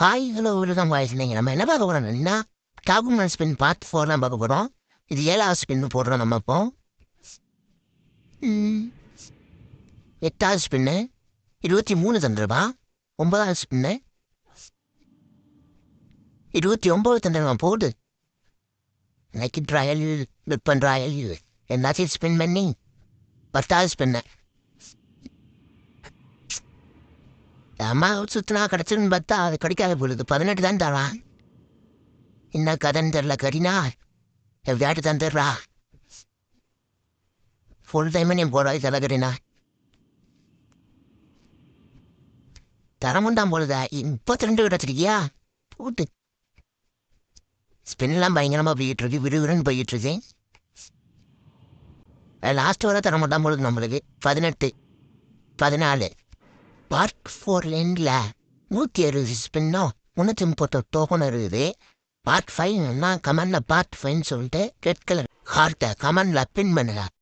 Hi hello தான் voice நம்ம என்ன பார்க்க போகிறோம்னா டாக்குமெண்ட் ஸ்பின் பார்ட் 4 தான் பார்க்க போகிறோம். இது 7வது ஸ்பின்னு போடுறோம் நம்ம இப்போ. 8வது ஸ்பின்னு 23 தந்துருப்பா. 9வது ஸ்பின்னு 29 தந்துருவா போடு. இன்னைக்கு ட்ரையல் விற்பன் ட்ரையல் எல்லாத்தையும் ஸ்பின் பண்ணி 10வது ஸ்பின்னு அம்மா சுற்றினா கிடச்சுன்னு பார்த்தா அது கிடைக்காத பொழுது 18 தான் தரான். என்ன கதைன்னு தெரில கரினா எப்படியாட்டு தந்துடுறா. ஃபுல் டைமே நீ போடாது தர கரினா தரமுண்டாம் பொழுதா 32 கிடச்சிருக்கியா போட்டு. ஸ்பின்லாம் பயங்கரமாக போயிட்டு இருக்கு, விறுவிறுன்னு போயிட்டு இருக்கு. லாஸ்ட் வர தரமுண்டாம் பொழுது நம்மளுக்கு 18 14 பார்ட் 4 எண்டில் 160 ஸ்பின்னோ 330 டோக்கன் இருக்குது. பார்ட் 5 கமெண்டில் பார்ட் 5 சொல்லிட்டு ரெட் கலர் ஹார்ட்டை கமெண்டில் பின் பண்ணுங்க.